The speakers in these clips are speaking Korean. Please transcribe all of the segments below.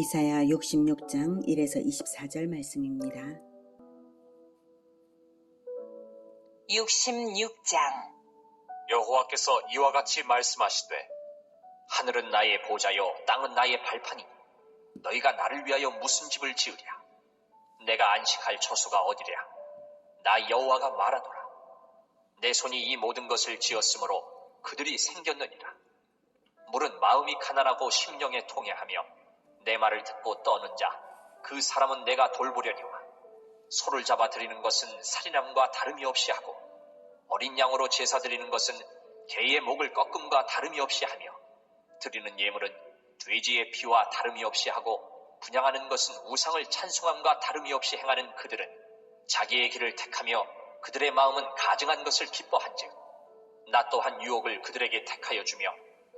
이사야 66장 1에서 24절 말씀입니다. 66장. 여호와께서 이와 같이 말씀하시되 하늘은 나의 보좌요 땅은 나의 발판이니 너희가 나를 위하여 무슨 집을 지으랴. 내가 안식할 처소가 어디랴. 나 여호와가 말하노라. 내 손이 이 모든 것을 지었으므로 그들이 생겼느니라. 물은 마음이 가난하고 심령에 통해하며 내 말을 듣고 떠는 자 그 사람은 내가 돌보려니와 소를 잡아 드리는 것은 살인함과 다름이 없이 하고 어린 양으로 제사 드리는 것은 개의 목을 꺾음과 다름이 없이 하며 드리는 예물은 돼지의 피와 다름이 없이 하고 분향하는 것은 우상을 찬송함과 다름이 없이 행하는 그들은 자기의 길을 택하며 그들의 마음은 가증한 것을 기뻐한즉 나 또한 유혹을 그들에게 택하여 주며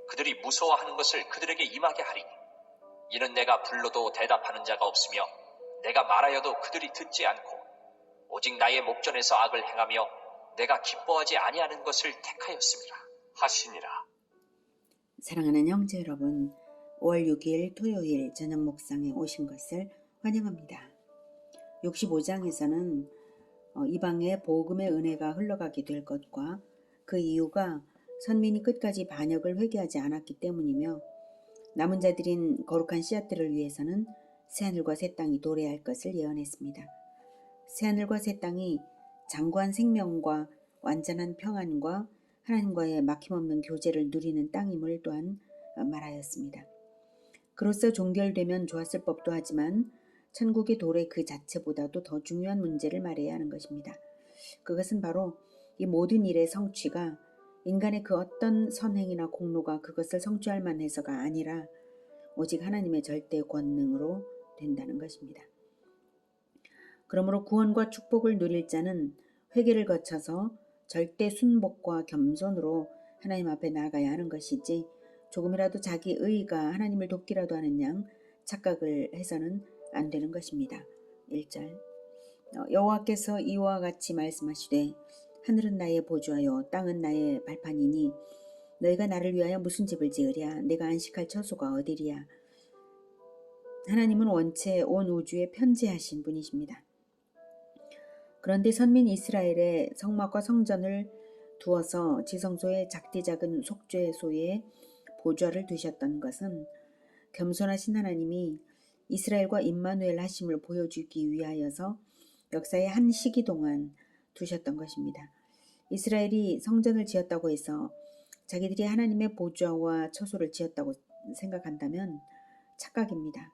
그들이 무서워하는 것을 그들에게 임하게 하리니 이는 내가 불러도 대답하는 자가 없으며 내가 말하여도 그들이 듣지 않고 오직 나의 목전에서 악을 행하며 내가 기뻐하지 아니하는 것을 택하였음이라 하시니라. 사랑하는 형제 여러분, 5월 6일 토요일 저녁 목상에 오신 것을 환영합니다. 65장에서는 이방에 복음의 은혜가 흘러가게 될 것과 그 이유가 선민이 끝까지 반역을 회개하지 않았기 때문이며 남은 자들인 거룩한 씨앗들을 위해서는 새하늘과 새 땅이 도래할 것을 예언했습니다. 새하늘과 새 땅이 장구한 생명과 완전한 평안과 하나님과의 막힘없는 교제를 누리는 땅임을 또한 말하였습니다. 그로써 종결되면 좋았을 법도 하지만 천국의 도래 그 자체보다도 더 중요한 문제를 말해야 하는 것입니다. 그것은 바로 이 모든 일의 성취가 인간의 그 어떤 선행이나 공로가 그것을 성취할 만해서가 아니라 오직 하나님의 절대 권능으로 된다는 것입니다. 그러므로 구원과 축복을 누릴 자는 회개를 거쳐서 절대 순복과 겸손으로 하나님 앞에 나아가야 하는 것이지 조금이라도 자기 의의가 하나님을 돕기라도 하는 양 착각을 해서는 안 되는 것입니다. 1절 여호와께서 이와 같이 말씀하시되 하늘은 나의 보좌요 땅은 나의 발판이니 너희가 나를 위하여 무슨 집을 지으랴. 내가 안식할 처소가 어디랴. 하나님은 원체 온 우주에 편재하신 분이십니다. 그런데 선민 이스라엘의 성막과 성전을 두어서 지성소의 작디 작은 속죄소에 보좌를 두셨던 것은 겸손하신 하나님이 이스라엘과 임마누엘 하심을 보여주기 위하여서 역사의 한 시기 동안 두셨던 것입니다. 이스라엘이 성전을 지었다고 해서 자기들이 하나님의 보좌와 처소를 지었다고 생각한다면 착각입니다.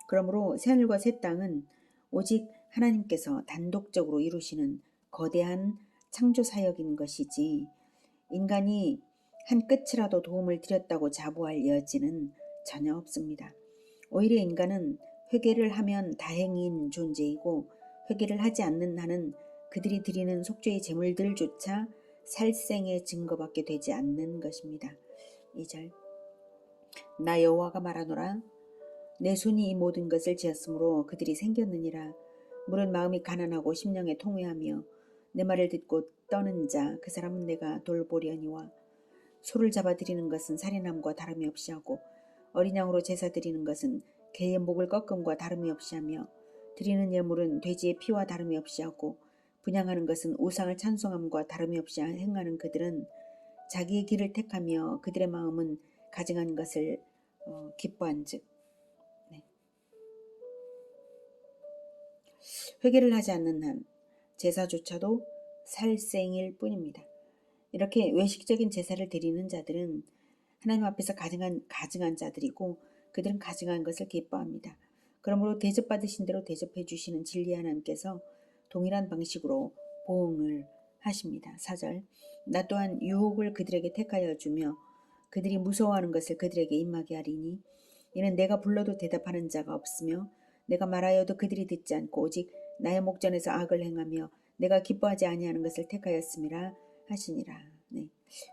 그러므로 새하늘과 새 땅은 오직 하나님께서 단독적으로 이루시는 거대한 창조 사역인 것이지 인간이 한 끝이라도 도움을 드렸다고 자부할 여지는 전혀 없습니다. 오히려 인간은 회개를 하면 다행인 존재이고 회개를 하지 않는 한은 그들이 드리는 속죄의 제물들조차 살생의 증거밖에 되지 않는 것입니다. 2절 나 여호와가 말하노라. 내 손이 이 모든 것을 지었으므로 그들이 생겼느니라. 물은 마음이 가난하고 심령에 통회하며 내 말을 듣고 떠는 자 그 사람은 내가 돌보려니와 소를 잡아 드리는 것은 살인함과 다름이 없이 하고 어린 양으로 제사 드리는 것은 개의 목을 꺾음과 다름이 없이 하며 드리는 예물은 돼지의 피와 다름이 없이 하고 분향하는 것은 우상을 찬송함과 다름이 없이 행하는 그들은 자기의 길을 택하며 그들의 마음은 가증한 것을 기뻐한즉 회개를 하지 않는 한 제사조차도 살생일 뿐입니다. 이렇게 외식적인 제사를 드리는 자들은 하나님 앞에서 가증한 자들이고 그들은 가증한 것을 기뻐합니다. 그러므로 대접받으신 대로 대접해 주시는 진리 하나님께서 동일한 방식으로 보응을 하십니다. 4절 나 또한 유혹을 그들에게 택하여 주며 그들이 무서워하는 것을 그들에게 임하게 하리니 이는 내가 불러도 대답하는 자가 없으며 내가 말하여도 그들이 듣지 않고 오직 나의 목전에서 악을 행하며 내가 기뻐하지 아니하는 것을 택하였음이라 하시니라.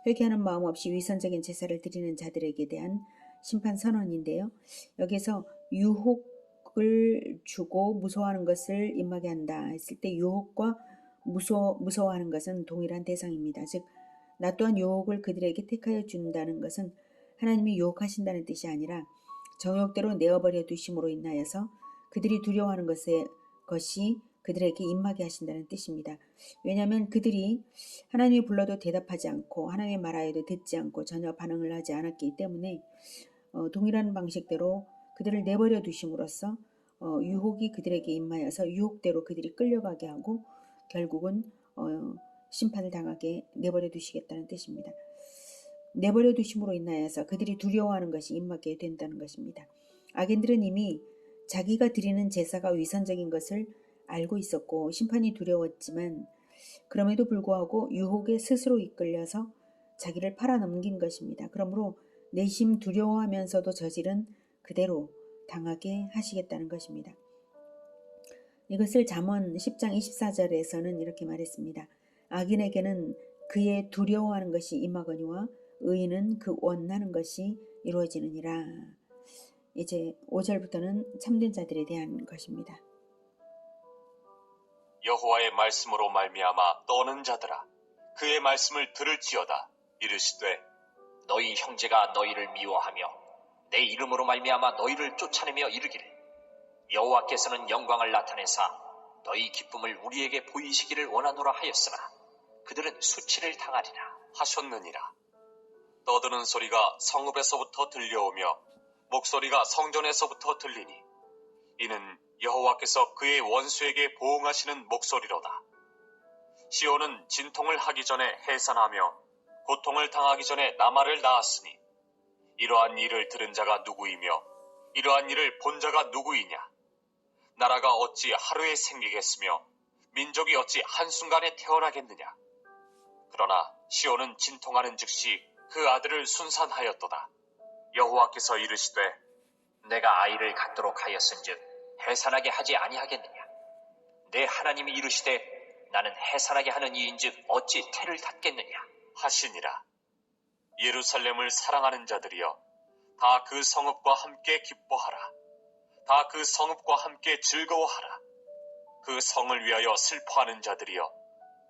회개하는 마음 없이 위선적인 제사를 드리는 자들에게 대한 심판 선언인데요. 여기서 유혹을 주고 무서워하는 것을 임하게 한다 했을 때 유혹과 무서워하는 것은 동일한 대상입니다. 즉 나 또한 유혹을 그들에게 택하여 준다는 것은 하나님이 유혹하신다는 뜻이 아니라 정욕대로 내어버려 두심으로 인하여서 그들이 두려워하는 것이 그들에게 임하게 하신다는 뜻입니다. 왜냐하면 그들이 하나님이 불러도 대답하지 않고 하나님의 말하여도 듣지 않고 전혀 반응을 하지 않았기 때문에 동일한 방식대로 그들을 내버려 두심으로써 유혹이 그들에게 임하여서 유혹대로 그들이 끌려가게 하고 결국은 심판을 당하게 내버려 두시겠다는 뜻입니다. 내버려 두심으로 인하여서 그들이 두려워하는 것이 임하게 된다는 것입니다. 악인들은 이미 자기가 드리는 제사가 위선적인 것을 알고 있었고 심판이 두려웠지만 그럼에도 불구하고 유혹에 스스로 이끌려서 자기를 팔아넘긴 것입니다. 그러므로 내심 두려워하면서도 저지른 그대로 당하게 하시겠다는 것입니다. 이것을 잠언 10장 24절에서는 이렇게 말했습니다. 악인에게는 그의 두려워하는 것이 임하거니와 의인은 그 원하는 것이 이루어지느니라. 이제 5절부터는 참된 자들에 대한 것입니다. 여호와의 말씀으로 말미암아 떠는 자들아, 그의 말씀을 들을지어다. 이르시되 너희 형제가 너희를 미워하며 내 이름으로 말미암아 너희를 쫓아내며 이르기를 여호와께서는 영광을 나타내사 너희 기쁨을 우리에게 보이시기를 원하노라 하였으나 그들은 수치를 당하리라 하셨느니라. 떠드는 소리가 성읍에서부터 들려오며 목소리가 성전에서부터 들리니 이는 여호와께서 그의 원수에게 보응하시는 목소리로다. 시온은 진통을 하기 전에 해산하며 고통을 당하기 전에 나말을 낳았으니 이러한 일을 들은 자가 누구이며 이러한 일을 본 자가 누구이냐. 나라가 어찌 하루에 생기겠으며 민족이 어찌 한순간에 태어나겠느냐. 그러나 시온은 진통하는 즉시 그 아들을 순산하였도다. 여호와께서 이르시되 내가 아이를 갖도록 하였은즉 해산하게 하지 아니하겠느냐. 내 하나님이 이르시되 나는 해산하게 하는 이인즉 어찌 태를 닫겠느냐 하시니라. 예루살렘을 사랑하는 자들이여 다 그 성읍과 함께 기뻐하라. 다 그 성읍과 함께 즐거워하라. 그 성을 위하여 슬퍼하는 자들이여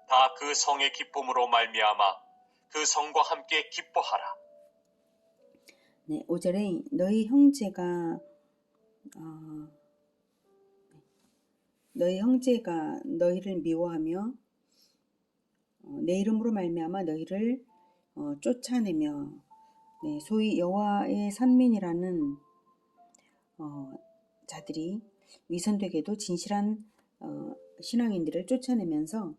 다 그 성의 기쁨으로 말미암아 그 성과 함께 기뻐하라. 네, 5절에 너희 형제가 너희를 미워하며 내 이름으로 말미암아 너희를 쫓아내며, 네, 소위 여호와의 선민이라는 자들이 위선되게도 진실한 신앙인들을 쫓아내면서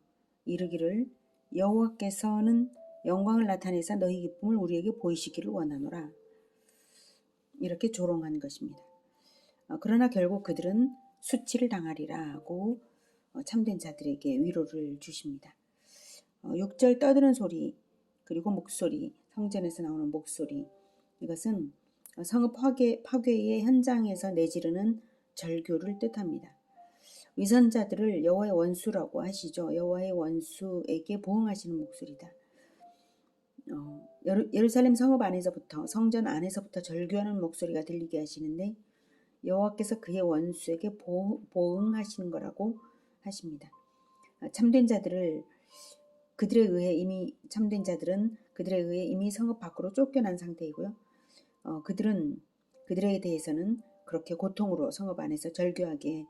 이르기를 여호와께서는 영광을 나타내사 너희 기쁨을 우리에게 보이시기를 원하노라. 이렇게 조롱한 것입니다. 그러나 결국 그들은 수치를 당하리라 하고 참된 자들에게 위로를 주십니다. 6절 떠드는 소리 그리고 목소리, 성전에서 나오는 목소리, 이것은 성읍 파괴의 현장에서 내지르는 절규를 뜻합니다. 위선자들을 여호와의 원수라고 하시죠. 여호와의 원수에게 보응하시는 목소리다. 예루살렘 성읍 안에서부터, 성전 안에서부터 절규하는 목소리가 들리게 하시는데 여호와께서 그의 원수에게 보응하시는 거라고 하십니다. 참된 자들은 그들에 의해 이미 성읍 밖으로 쫓겨난 상태이고요. 그들에 대해서는 그렇게 고통으로 성읍 안에서 절규하게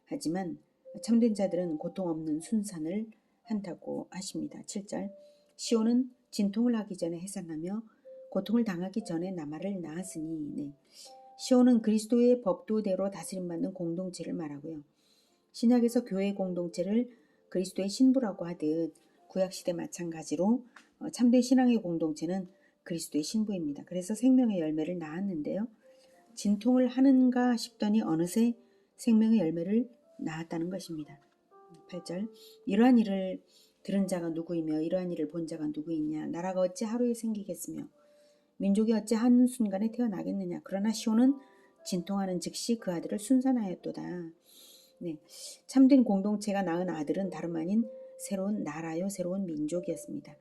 하지만 참된 자들은 고통 없는 순산을 한다고 하십니다. 7절 시온은 진통을 하기 전에 해산하며 고통을 당하기 전에 나말을 낳았으니, 네. 시온은 그리스도의 법도대로 다스림받는 공동체를 말하고요. 신약에서 교회 공동체를 그리스도의 신부라고 하듯 구약시대 마찬가지로 참된 신앙의 공동체는 그리스도의 신부입니다. 그래서 생명의 열매를 낳았는데요. 진통을 하는가 싶더니 어느새 생명의 열매를 낳았다는 것입니다. 8절 이러한 일을 들은 자가 누구이며 이러한 일을 본 자가 누구이냐. 나라가 어찌 하루에 생기겠으며 민족이 어찌 한순간에 태어나겠느냐. 그러나 시온은 진통하는 즉시 그 아들을 순산하였도다. 네, 참된 공동체가 낳은 아들은 다름 아닌 새로운 나라요, 새로운 민족이었습니다.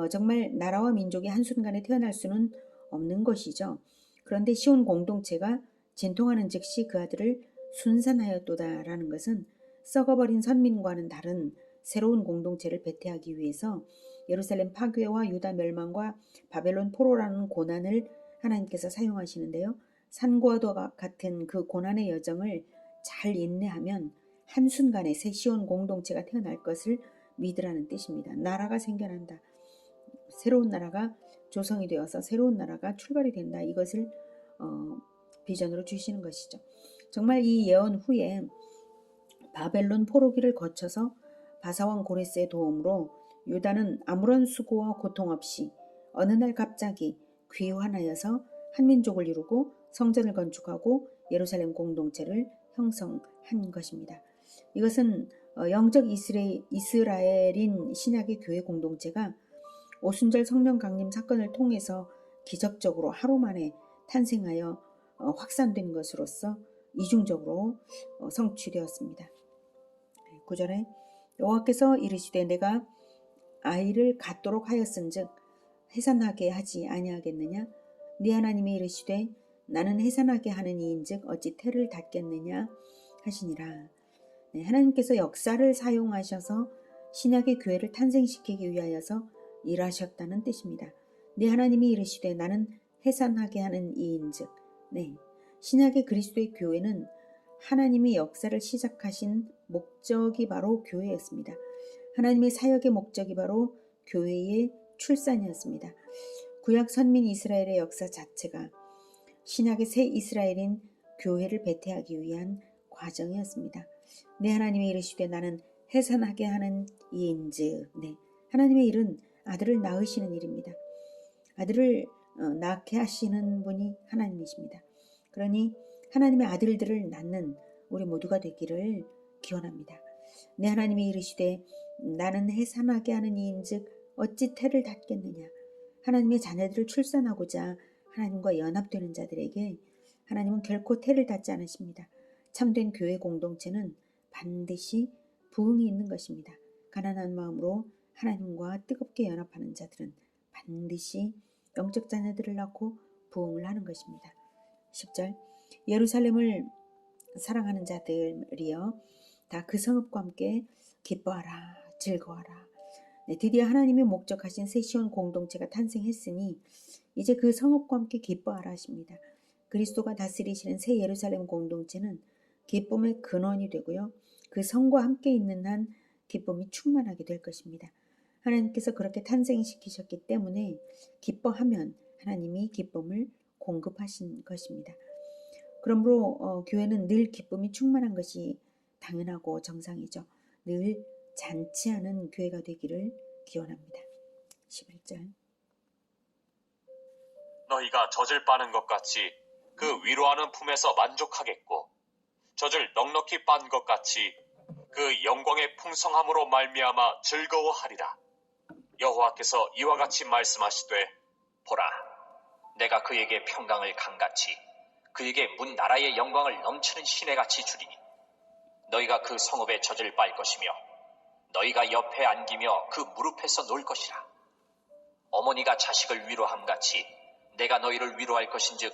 정말 나라와 민족이 한순간에 태어날 수는 없는 것이죠. 그런데 시온 공동체가 진통하는 즉시 그 아들을 순산하였도다라는 것은 썩어버린 선민과는 다른 새로운 공동체를 배태하기 위해서 예루살렘 파괴와 유다 멸망과 바벨론 포로라는 고난을 하나님께서 사용하시는데요. 산과도 같은 그 고난의 여정을 잘 인내하면 한순간에 새 시온 공동체가 태어날 것을 믿으라는 뜻입니다. 나라가 생겨난다. 새로운 나라가 조성이 되어서 새로운 나라가 출발이 된다. 이것을 비전으로 주시는 것이죠. 정말 이 예언 후에 바벨론 포로기를 거쳐서 바사왕 고레스의 도움으로 유다는 아무런 수고와 고통 없이 어느 날 갑자기 귀환하여서 한민족을 이루고 성전을 건축하고 예루살렘 공동체를 형성한 것입니다. 이것은 영적 이스라엘인 신약의 교회 공동체가 오순절 성령 강림 사건을 통해서 기적적으로 하루 만에 탄생하여 확산된 것으로서 이중적으로 성취되었습니다. 9절에 여호와께서 이르시되 내가 아이를 갖도록 하였은즉 해산하게 하지 아니하겠느냐? 네 하나님이 이르시되 나는 해산하게 하는 이인즉 어찌 태를 닫겠느냐 하시니라. 네, 하나님께서 역사를 사용하셔서 신약의 교회를 탄생시키기 위하여서 일하셨다는 뜻입니다. 네 하나님이 이르시되 나는 해산하게 하는 이인즉. 네, 신약의 그리스도의 교회는 하나님이 역사를 시작하신 목적이 바로 교회였습니다. 하나님의 사역의 목적이 바로 교회의 출산이었습니다. 구약 선민 이스라엘의 역사 자체가 신약의 새 이스라엘인 교회를 배태하기 위한 과정이었습니다. 네 하나님의 이르시되 나는 해산하게 하는 이인즉. 네, 하나님의 일은 아들을 낳으시는 일입니다. 아들을 낳게 하시는 분이 하나님이십니다. 그러니 하나님의 아들들을 낳는 우리 모두가 되기를 기원합니다. 내 하나님이 이르시되 나는 해산하게 하는 이인즉 어찌 태를 닫겠느냐. 하나님의 자녀들을 출산하고자 하나님과 연합되는 자들에게 하나님은 결코 태를 닫지 않으십니다. 참된 교회 공동체는 반드시 부흥이 있는 것입니다. 가난한 마음으로 하나님과 뜨겁게 연합하는 자들은 반드시 영적 자녀들을 낳고 부흥을 하는 것입니다. 10절 예루살렘을 사랑하는 자들이여 다 그 성읍과 함께 기뻐하라 즐거워하라. 네, 드디어 하나님이 목적하신 새 시온 공동체가 탄생했으니 이제 그 성읍과 함께 기뻐하라 하십니다. 그리스도가 다스리시는 새 예루살렘 공동체는 기쁨의 근원이 되고요. 그 성과 함께 있는 한 기쁨이 충만하게 될 것입니다. 하나님께서 그렇게 탄생시키셨기 때문에 기뻐하면 하나님이 기쁨을 공급하신 것입니다. 그러므로 교회는 늘 기쁨이 충만한 것이 당연하고 정상이죠. 늘 잔치하는 교회가 되기를 기원합니다. 11절 너희가 젖을 빠는 것 같이 그 위로하는 품에서 만족하겠고 젖을 넉넉히 빤 것 같이 그 영광의 풍성함으로 말미암아 즐거워하리라. 여호와께서 이와 같이 말씀하시되 보라 내가 그에게 평강을 강같이 그에게 문 나라의 영광을 넘치는 시내같이 주리니 너희가 그 성읍의 젖을 빨 것이며 너희가 옆에 안기며 그 무릎에서 놀 것이라. 어머니가 자식을 위로함같이 내가 너희를 위로할 것인즉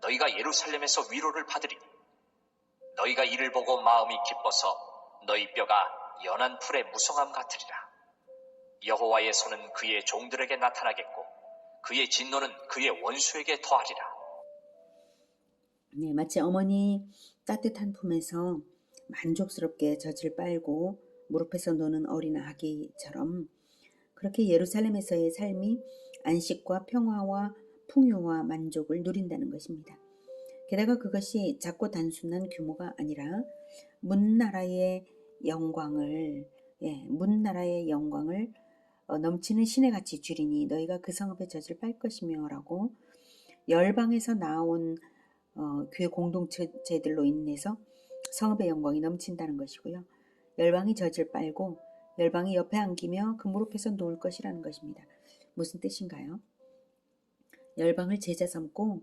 너희가 예루살렘에서 위로를 받으리니 너희가 이를 보고 마음이 기뻐서 너희 뼈가 연한 풀의 무성함 같으리라. 여호와의 손은 그의 종들에게 나타나겠고 그의 진노는 그의 원수에게 더하리라. 네, 마치 어머니 따뜻한 품에서 만족스럽게 젖을 빨고 무릎에서 노는 어린 아기처럼 그렇게 예루살렘에서의 삶이 안식과 평화와 풍요와 만족을 누린다는 것입니다. 게다가 그것이 작고 단순한 규모가 아니라 문나라의 영광을 넘치는 시내같이 주리니 너희가 그 성읍의 젖을 빨 것이며 라고 열방에서 나온 교회 공동체들로 인해서 성읍의 영광이 넘친다는 것이고요. 열방이 젖을 빨고 열방이 옆에 안기며 그 무릎에서 놓을 것이라는 것입니다. 무슨 뜻인가요? 열방을 제자 삼고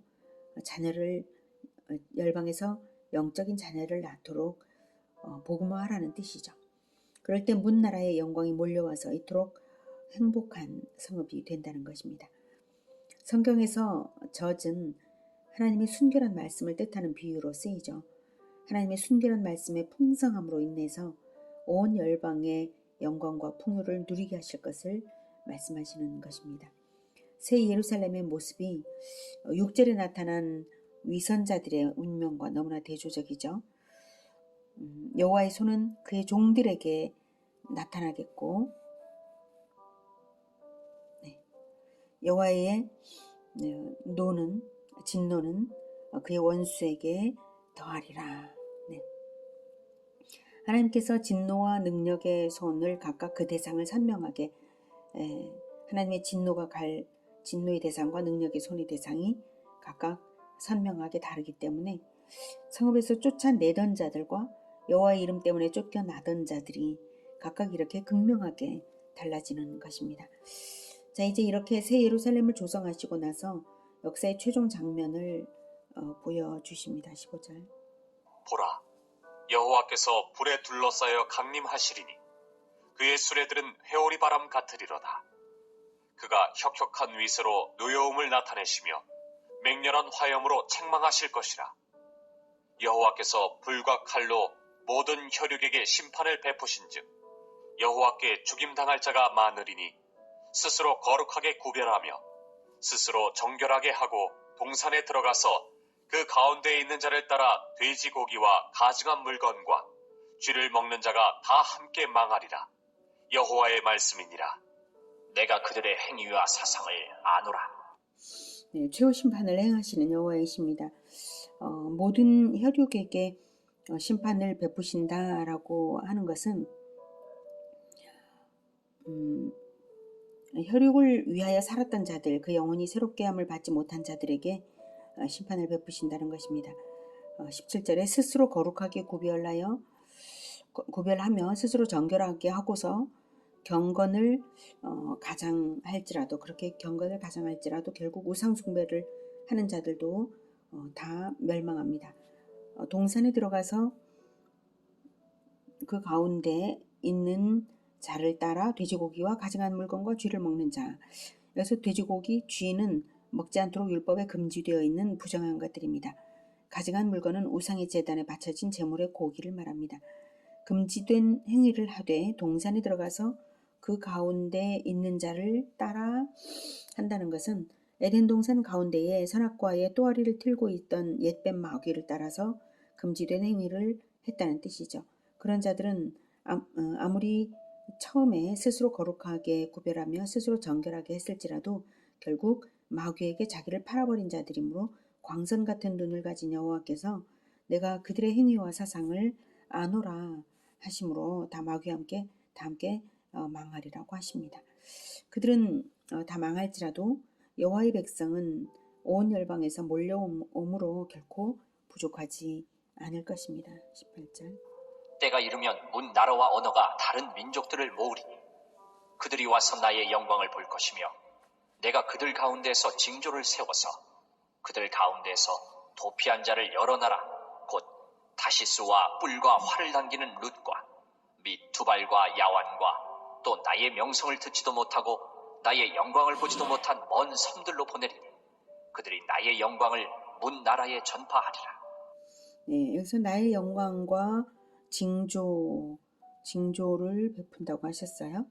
열방에서 영적인 자녀를 낳도록 복음화하라는 뜻이죠. 그럴 때 문나라의 영광이 몰려와서 이토록 행복한 성읍이 된다는 것입니다. 성경에서 젖은 하나님의 순결한 말씀을 뜻하는 비유로 쓰이죠. 하나님의 순결한 말씀의 풍성함으로 인해서 온 열방의 영광과 풍요를 누리게 하실 것을 말씀하시는 것입니다. 새 예루살렘의 모습이 6절에 나타난 위선자들의 운명과 너무나 대조적이죠. 여호와의 손은 그의 종들에게 나타나겠고, 네, 여호와의 진노는 그의 원수에게 더하리라. 네. 하나님께서 진노와 능력의 손을 각각 그 대상을 선명하게, 하나님의 진노의 대상과 능력의 손의 대상이 각각 선명하게 다르기 때문에 성읍에서 쫓아내던 자들과 여호와의 이름 때문에 쫓겨나던 자들이 각각 이렇게 극명하게 달라지는 것입니다. 자, 이제 이렇게 새 예루살렘을 조성하시고 나서 역사의 최종 장면을 보여주십니다. 15절. 보라, 여호와께서 불에 둘러싸여 강림하시리니 그의 수레들은 회오리 바람 같으리로다. 그가 혁혁한 위세로 노여움을 나타내시며 맹렬한 화염으로 책망하실 것이라. 여호와께서 불과 칼로 모든 혈육에게 심판을 베푸신즉 여호와께 죽임당할 자가 많으리니 스스로 거룩하게 구별하며 스스로 정결하게 하고 동산에 들어가서 그 가운데에 있는 자를 따라 돼지고기와 가증한 물건과 쥐를 먹는 자가 다 함께 망하리라. 여호와의 말씀이니라. 내가 그들의 행위와 사상을 아노라. 네, 최후 심판을 행하시는 여호와이십니다. 모든 혈육에게 심판을 베푸신다라고 하는 것은 혈육을 위하여 살았던 자들, 그 영혼이 새롭게 함을 받지 못한 자들에게 심판을 베푸신다는 것입니다. 17절에 스스로 거룩하게 구별하며 스스로 정결하게 하고서 경건을 가장할지라도, 그렇게 경건을 가장할지라도 결국 우상숭배를 하는 자들도 다 멸망합니다. 동산에 들어가서 그 가운데 있는 자를 따라 돼지고기와 가증한 물건과 쥐를 먹는 자. 여기서 돼지고기, 쥐는 먹지 않도록 율법에 금지되어 있는 부정한 것들입니다. 가증한 물건은 우상의 제단에 바쳐진 제물의 고기를 말합니다. 금지된 행위를 하되 동산에 들어가서 그 가운데 있는 자를 따라 한다는 것은 에덴 동산 가운데에 선악과의 또아리를 틀고 있던 옛뱀 마귀를 따라서 금지된 행위를 했다는 뜻이죠. 그런 자들은 아무리 처음에 스스로 거룩하게 구별하며 스스로 정결하게 했을지라도 결국 마귀에게 자기를 팔아버린 자들이므로 광선 같은 눈을 가진 여호와께서 내가 그들의 행위와 사상을 아노라 하심으로 다 마귀와 함께 망하리라고 하십니다. 그들은 다 망할지라도 여호와의 백성은 온 열방에서 몰려옴으로 결코 부족하지 않을 것입니다. 18절. 때가 이르면 문 나라와 언어가 다른 민족들을 모으리니 그들이 와서 나의 영광을 볼 것이며 내가 그들 가운데서 징조를 세워서 그들 가운데서 도피한 자를 여러 나라 곧 다시스와 뿔과 활을 당기는 룻과 및 두발과 야완과 또 나의 명성을 듣지도 못하고 나의 영광을 보지도 못한 먼 섬들로 보내리니 그들이 나의 영광을 문 나라에 전파하리라. 네, 여기서 나의 영광과 징조를 베푼다고 하셨어요.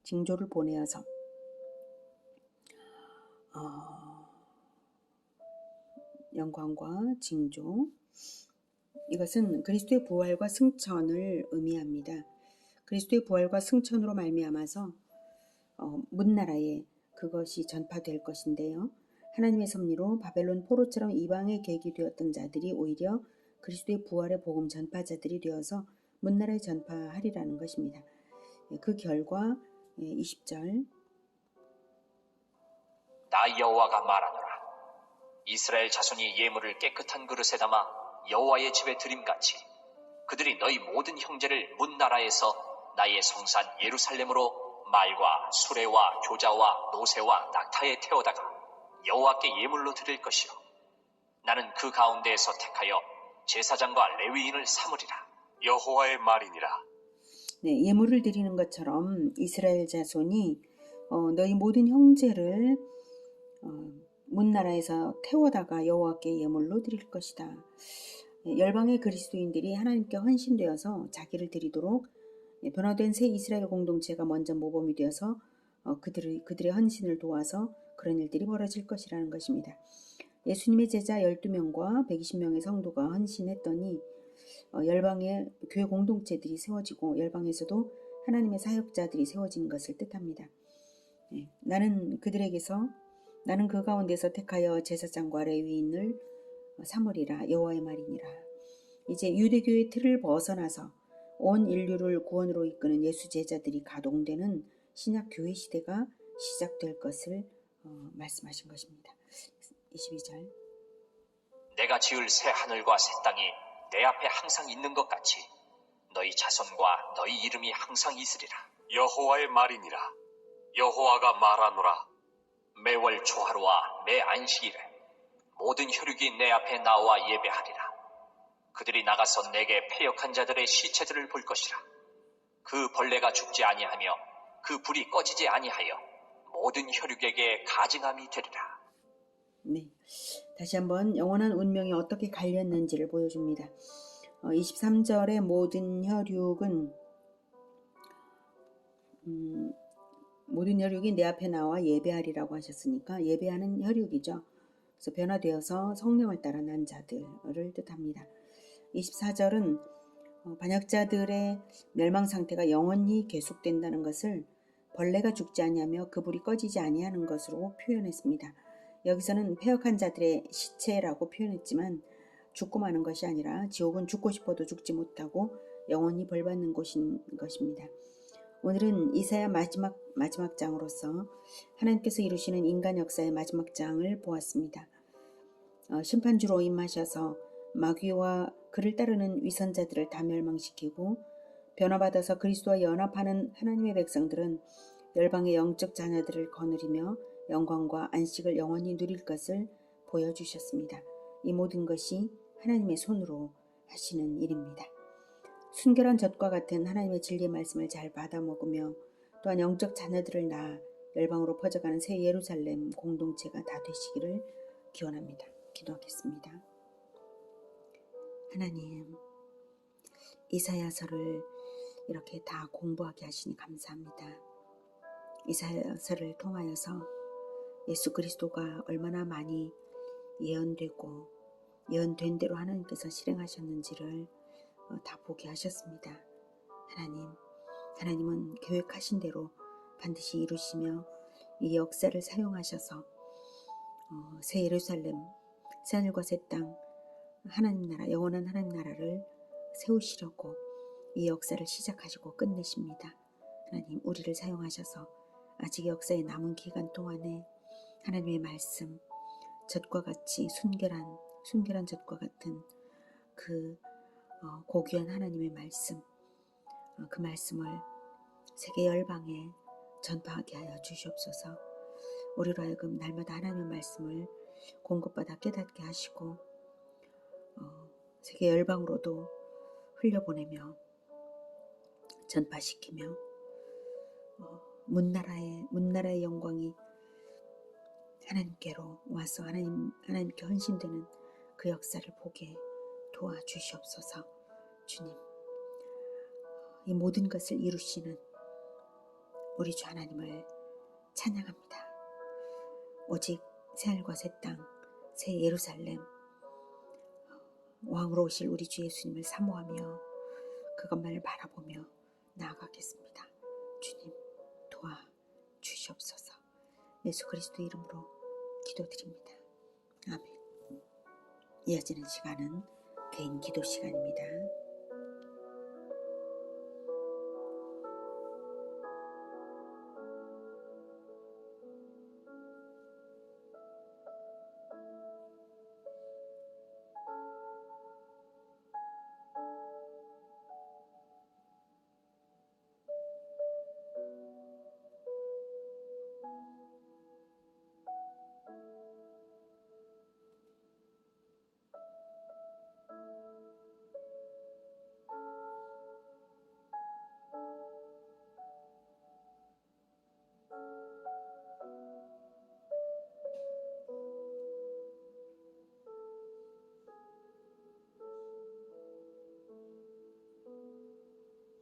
징조를 보내어서 영광과 징조, 이것은 그리스도의 부활과 승천을 의미합니다. 그리스도의 부활과 승천으로 말미암아서 문나라에 그것이 전파될 것인데요. 하나님의 섭리로 바벨론 포로처럼 이방의 객이 되었던 자들이 오히려 그리스도의 부활의 복음 전파자들이 되어서 문나라에 전파하리라는 것입니다. 그 결과 20절. 나 여호와가 말하노라. 이스라엘 자손이 예물을 깨끗한 그릇에 담아 여호와의 집에 드림같이 그들이 너희 모든 형제를 문나라에서 나의 성산 예루살렘으로 말과 수레와 교자와 노새와 낙타에 태워다가 여호와께 예물로 드릴 것이요 나는 그 가운데에서 택하여 제사장과 레위인을 삼으리라. 여호와의 말이니라. 네, 예물을 드리는 것처럼 이스라엘 자손이 너희 모든 형제를 문나라에서 태워다가 여호와께 예물로 드릴 것이다. 열방의 그리스도인들이 하나님께 헌신되어서 자기를 드리도록 변화된 새 이스라엘 공동체가 먼저 모범이 되어서 그들의 헌신을 도와서 그런 일들이 벌어질 것이라는 것입니다. 예수님의 제자 12명과 120명의 성도가 헌신했더니 열방의 교회 공동체들이 세워지고 열방에서도 하나님의 사역자들이 세워진 것을 뜻합니다. 나는 그 가운데서 택하여 제사장과 레위인을 삼으리라. 여호와의 말이니라. 이제 유대교의 틀을 벗어나서 온 인류를 구원으로 이끄는 예수 제자들이 가동되는 신약 교회 시대가 시작될 것을 말씀하신 것입니다. 22절. 내가 지을 새 하늘과 새 땅이 내 앞에 항상 있는 것 같이 너희 자손과 너희 이름이 항상 있으리라. 여호와의 말이니라. 여호와가 말하노라. 매월 초하루와 매 안식일에 모든 혈육이 내 앞에 나와 예배하리라. 그들이 나가서 내게 패역한 자들의 시체들을 볼 것이라. 그 벌레가 죽지 아니하며 그 불이 꺼지지 아니하여 모든 혈육에게 가증함이 되리라. 네, 다시 한번 영원한 운명이 어떻게 갈렸는지를 보여줍니다. 23절의 모든 혈육은 모든 혈육이 내 앞에 나와 예배하리라고 하셨으니까 예배하는 혈육이죠. 그래서 변화되어서 성령을 따라 난 자들을 뜻합니다. 24절은 반역자들의 멸망 상태가 영원히 계속된다는 것을 벌레가 죽지 아니하며 그 불이 꺼지지 아니하는 것으로 표현했습니다. 여기서는 패역한 자들의 시체라고 표현했지만 죽고 마는 것이 아니라 지옥은 죽고 싶어도 죽지 못하고 영원히 벌받는 곳인 것입니다. 오늘은 이사야 마지막 장으로서 하나님께서 이루시는 인간 역사의 마지막 장을 보았습니다. 심판주로 임하셔서 마귀와 그를 따르는 위선자들을 다 멸망시키고 변화받아서 그리스도와 연합하는 하나님의 백성들은 열방의 영적 자녀들을 거느리며 영광과 안식을 영원히 누릴 것을 보여주셨습니다. 이 모든 것이 하나님의 손으로 하시는 일입니다. 순결한 젖과 같은 하나님의 진리의 말씀을 잘 받아 먹으며 또한 영적 자녀들을 낳아 열방으로 퍼져가는 새 예루살렘 공동체가 다 되시기를 기원합니다. 기도하겠습니다. 하나님, 이사야서를 이렇게 다 공부하게 하시니 감사합니다. 이사야서를 통하여서 예수 그리스도가 얼마나 많이 예언되고 예언된 대로 하나님께서 실행하셨는지를 다 보게 하셨습니다. 하나님은 계획하신 대로 반드시 이루시며 이 역사를 사용하셔서 새 예루살렘, 새 하늘과 새 땅, 하나님 나라, 영원한 하나님 나라를 세우시려고 이 역사를 시작하시고 끝내십니다. 하나님, 우리를 사용하셔서 아직 역사의 남은 기간 동안에 하나님의 말씀, 젖과 같이 순결한 젖과 같은 그 고귀한 하나님의 말씀, 그 말씀을 세계 열방에 전파하게 하여 주시옵소서. 우리로 하여금 날마다 하나님의 말씀을 공급받아 깨닫게 하시고 세계 열방으로도 흘려보내며 전파시키며 문나라의 영광이 하나님께로 와서 하나님께 헌신되는 그 역사를 보게 도와주시옵소서. 주님, 이 모든 것을 이루시는 우리 주 하나님을 찬양합니다. 오직 새하늘과 새 땅, 새 예루살렘, 왕으로 오실 우리 주 예수님을 사모하며 그것만을 바라보며 나아가겠습니다. 주님, 도와주시옵소서. 예수 그리스도 이름으로 기도드립니다. 아멘. 이어지는 시간은 개인 기도 시간입니다.